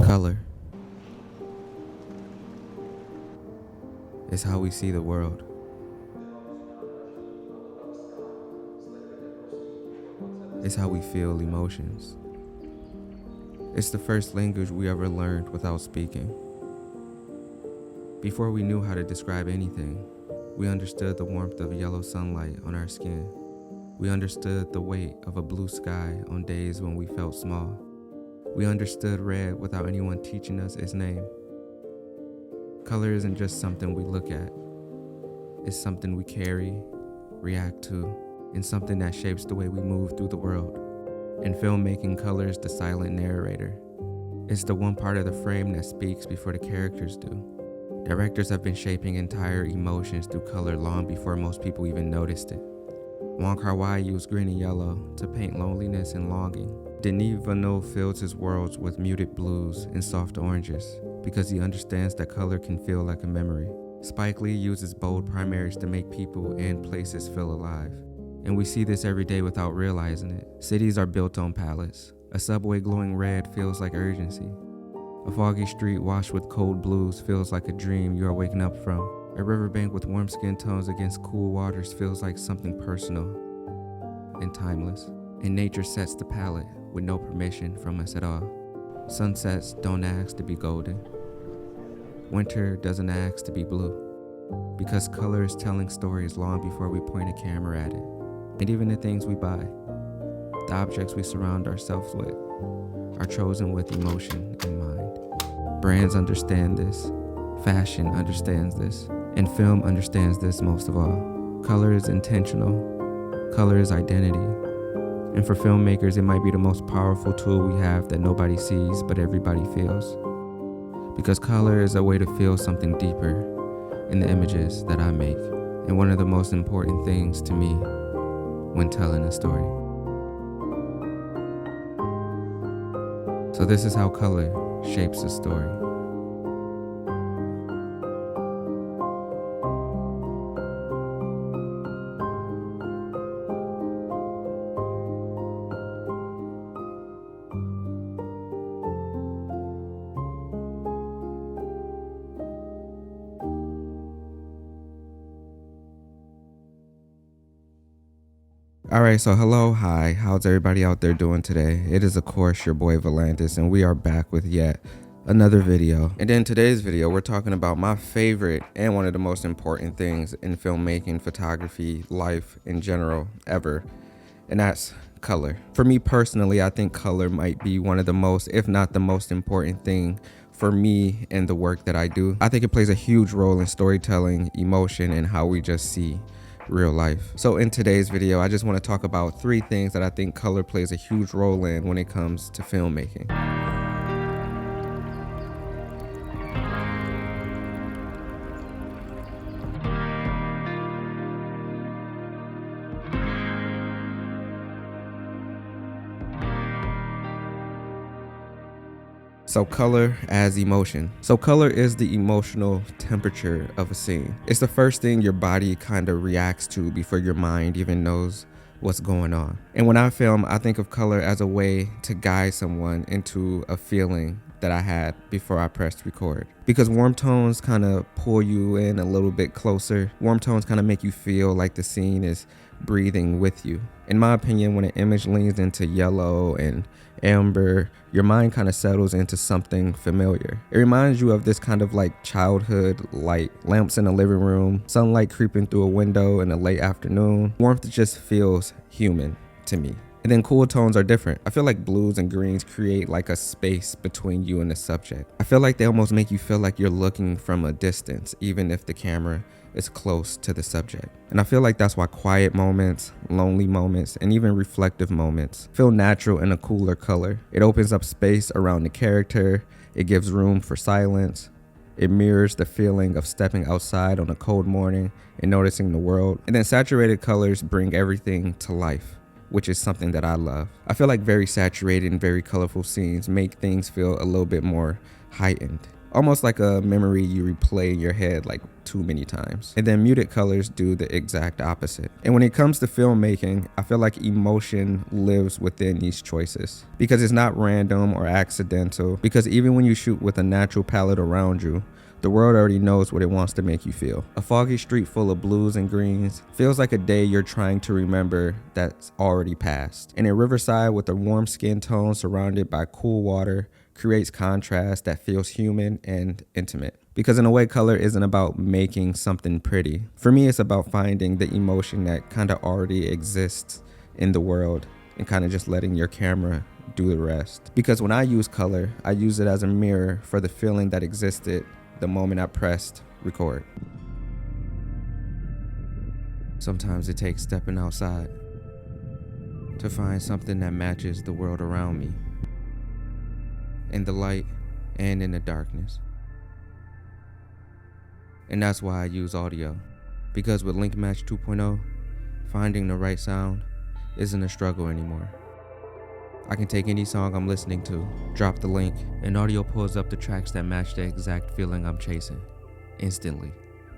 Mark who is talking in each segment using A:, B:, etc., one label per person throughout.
A: Color is how we see the world. It's how we feel emotions. It's the first language we ever learned without speaking. Before we knew how to describe anything, we understood the warmth of yellow sunlight on our skin. We understood the weight of a blue sky on days when we felt small. We understood red without anyone teaching us its name. Color isn't just something we look at. It's something we carry, react to, and something that shapes the way we move through the world. In filmmaking, color is the silent narrator. It's the one part of the frame that speaks before the characters do. Directors have been shaping entire emotions through color long before most people even noticed it. Wong Kar-wai used green and yellow to paint loneliness and longing. Denis Villeneuve fills his worlds with muted blues and soft oranges because he understands that color can feel like a memory. Spike Lee uses bold primaries to make people and places feel alive. And we see this every day without realizing it. Cities are built on palettes. A subway glowing red feels like urgency. A foggy street washed with cold blues feels like a dream you are waking up from. A riverbank with warm skin tones against cool waters feels like something personal and timeless. And nature sets the palette with no permission from us at all. Sunsets don't ask to be golden. Winter doesn't ask to be blue. Because color is telling stories long before we point a camera at it. And even the things we buy, the objects we surround ourselves with, are chosen with emotion in mind. Brands understand this. Fashion understands this. And film understands this most of all. Color is intentional. Color is identity. And for filmmakers, it might be the most powerful tool we have that nobody sees but everybody feels. Because color is a way to feel something deeper in the images that I make. And one of the most important things to me when telling a story. So this is how color shapes a story. Alright, so hello, hi, how's everybody out there doing today? It is of course your boy Volandis, and we are back with yet another video. And in today's video, we're talking about my favorite and one of the most important things in filmmaking, photography, life in general, ever, and that's color. For me personally, I think color might be one of the most, if not the most important thing for me in the work that I do. I think it plays a huge role in storytelling, emotion, and how we just see real life. So in today's video, I just want to talk about 3 things that I think color plays a huge role in when it comes to filmmaking. So color as emotion. So color is the emotional temperature of a scene. It's the first thing your body kind of reacts to before your mind even knows what's going on. And when I film, I think of color as a way to guide someone into a feeling that I had before I pressed record. Because warm tones kind of pull you in a little bit closer. Warm tones kind of make you feel like the scene is breathing with you. In my opinion, when an image leans into yellow and amber, your mind kind of settles into something familiar. It reminds you of this kind of like childhood light, lamps in a living room, sunlight creeping through a window in a late afternoon. Warmth just feels human to me. And then cool tones are different. I feel like blues and greens create like a space between you and the subject. I feel like they almost make you feel like you're looking from a distance, even if the camera is close to the subject. And I feel like that's why quiet moments, lonely moments, and even reflective moments feel natural in a cooler color. It opens up space around the character. It gives room for silence. It mirrors the feeling of stepping outside on a cold morning and noticing the world. And then saturated colors bring everything to life, which is something that I love. I feel like very saturated and very colorful scenes make things feel a little bit more heightened. almost like a memory you replay in your head like too many times. And then muted colors do the exact opposite. And when it comes to filmmaking, I feel like emotion lives within these choices because it's not random or accidental, because even when you shoot with a natural palette around you, the world already knows what it wants to make you feel. A foggy street full of blues and greens feels like a day you're trying to remember that's already passed. And a riverside with a warm skin tone surrounded by cool water creates contrast that feels human and intimate. Because in a way, color isn't about making something pretty. For me, it's about finding the emotion that kind of already exists in the world and kind of just letting your camera do the rest. Because when I use color, I use it as a mirror for the feeling that existed the moment I pressed record. Sometimes it takes stepping outside to find something that matches the world around me, in the light and in the darkness. And that's why I use audio, because with LinkMatch 2.0, finding the right sound isn't a struggle anymore. I can take any song I'm listening to, drop the link, and audio pulls up the tracks that match the exact feeling I'm chasing, instantly.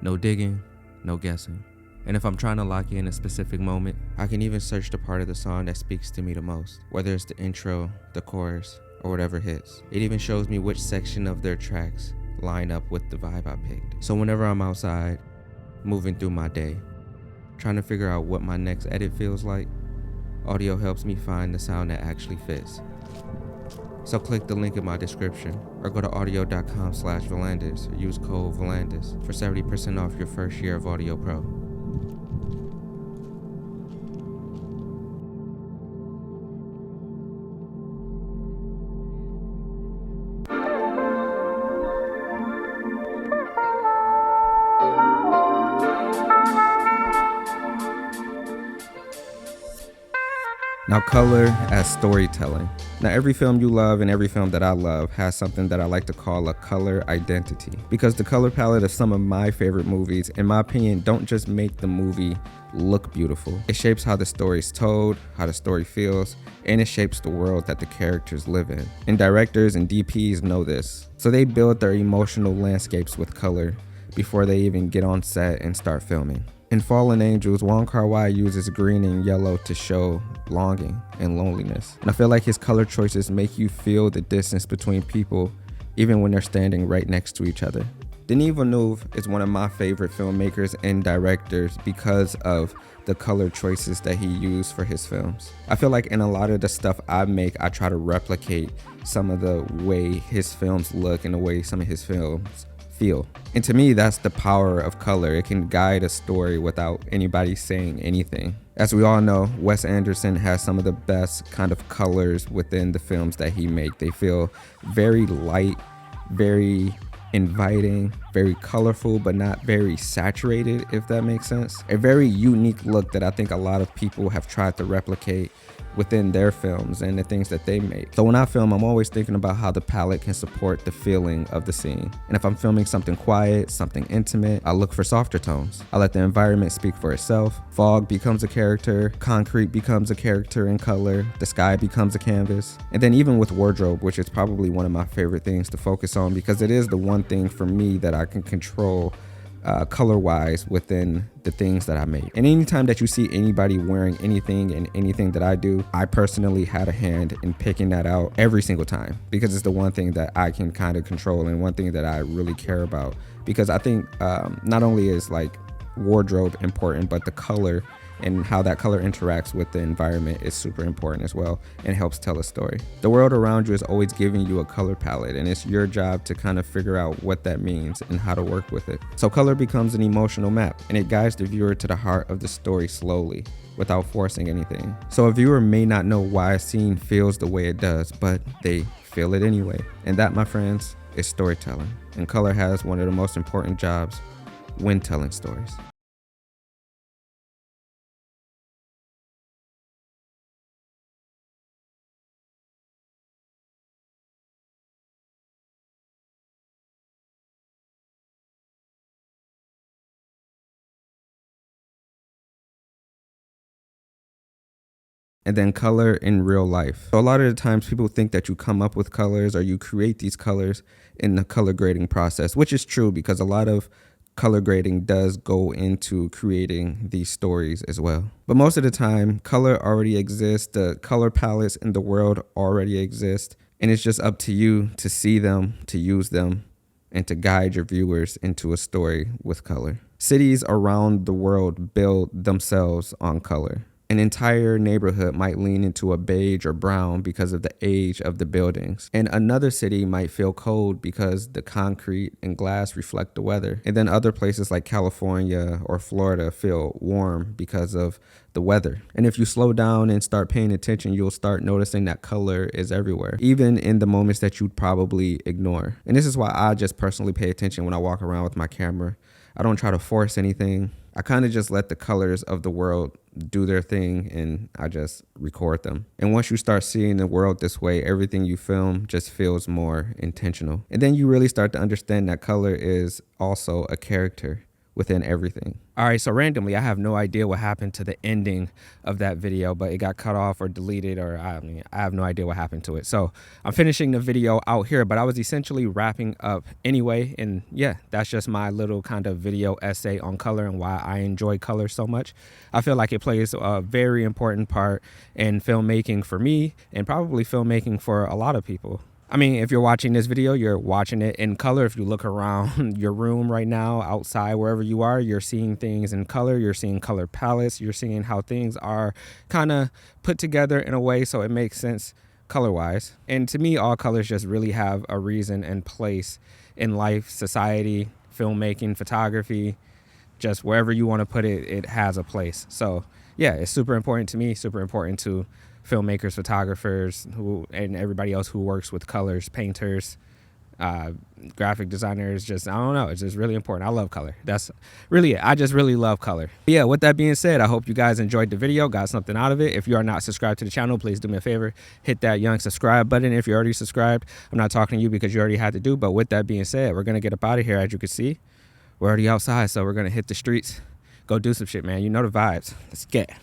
A: No digging, no guessing. And if I'm trying to lock in a specific moment, I can even search the part of the song that speaks to me the most, whether it's the intro, the chorus, or whatever hits. It even shows me which section of their tracks line up with the vibe I picked. So whenever I'm outside, moving through my day, trying to figure out what my next edit feels like, audio helps me find the sound that actually fits. So click the link in my description or go to audio.com/Volandis or use code Volandis for 70% off your first year of Audio Pro. Now, color as storytelling. Now, every film you love and every film that I love has something that I like to call a color identity, because the color palette of some of my favorite movies, in my opinion, don't just make the movie look beautiful. It shapes how the story is told, how the story feels, and it shapes the world that the characters live in. And directors and DPs know this, so they build their emotional landscapes with color before they even get on set and start filming. In Fallen Angels, Wong Kar-wai uses green and yellow to show longing and loneliness. And I feel like his color choices make you feel the distance between people, even when they're standing right next to each other. Denis Villeneuve is one of my favorite filmmakers and directors because of the color choices that he used for his films. I feel like in a lot of the stuff I make, I try to replicate some of the way his films look and the way some of his films feel. And to me, that's the power of color. It can guide a story without anybody saying anything. As we all know, Wes Anderson has some of the best kind of colors within the films that he makes. They feel very light, very inviting, very colorful, but not very saturated, if that makes sense. A very unique look that I think a lot of people have tried to replicate within their films and the things that they make. So when I film, I'm always thinking about how the palette can support the feeling of the scene. And if I'm filming something quiet, something intimate, I look for softer tones. I let the environment speak for itself. Fog becomes a character, concrete becomes a character in color, the sky becomes a canvas. And then even with wardrobe, which is probably one of my favorite things to focus on, because it is the one thing for me that I can control color-wise within the things that I make. And anytime that you see anybody wearing anything and anything that I do, I personally had a hand in picking that out every single time, because it's the one thing that I can kind of control and one thing that I really care about. Because I think not only is like wardrobe important, but the color and how that color interacts with the environment is super important as well and helps tell a story. The world around you is always giving you a color palette, and it's your job to kind of figure out what that means and how to work with it. So color becomes an emotional map, and it guides the viewer to the heart of the story slowly without forcing anything. So a viewer may not know why a scene feels the way it does, but they feel it anyway. And that, my friends, is storytelling. And color has one of the most important jobs when telling stories. and then color in real life. So a lot of the times people think that you come up with colors or you create these colors in the color grading process, which is true because a lot of color grading does go into creating these stories as well. But most of the time, color already exists. The color palettes in the world already exist. And it's just up to you to see them, to use them, and to guide your viewers into a story with color. Cities around the world build themselves on color. An entire neighborhood might lean into a beige or brown because of the age of the buildings. And another city might feel cold because the concrete and glass reflect the weather. And then other places like California or Florida feel warm because of the weather. And if you slow down and start paying attention, you'll start noticing that color is everywhere, even in the moments that you'd probably ignore. And this is why I just personally pay attention when I walk around with my camera. I don't try to force anything. I kind of just let the colors of the world do their thing and I just record them. And once you start seeing the world this way, everything you film just feels more intentional. And then you really start to understand that color is also a character within everything. All right, so randomly, I have no idea what happened to the ending of that video, but it got cut off or deleted, or I have no idea what happened to it. So I'm finishing the video out here, but I was essentially wrapping up anyway. And yeah, that's just my little kind of video essay on color and why I enjoy color so much. I feel like it plays a very important part in filmmaking for me and probably filmmaking for a lot of people. I mean, if you're watching this video, you're watching it in color. If you look around your room right now, outside, wherever you are, you're seeing things in color. You're seeing color palettes. You're seeing how things are kind of put together in a way so it makes sense color-wise. And to me, all colors just really have a reason and place in life, society, filmmaking, photography, just wherever you want to put it, it has a place. So yeah, it's super important to me, super important to filmmakers, photographers, and everybody else who works with colors, painters, graphic designers. Just, I don't know, it's just really important. I love color. That's really it. I just really love color. But yeah, with that being said, I hope you guys enjoyed the video, got something out of it. If you are not subscribed to the channel, please do me a favor, hit that young subscribe button. If you're already subscribed, I'm not talking to you because you already had to do, but with that being said, we're gonna get up out of here. As you can see, we're already outside, so we're gonna hit the streets, go do some shit, man. You know the vibes. Let's get it.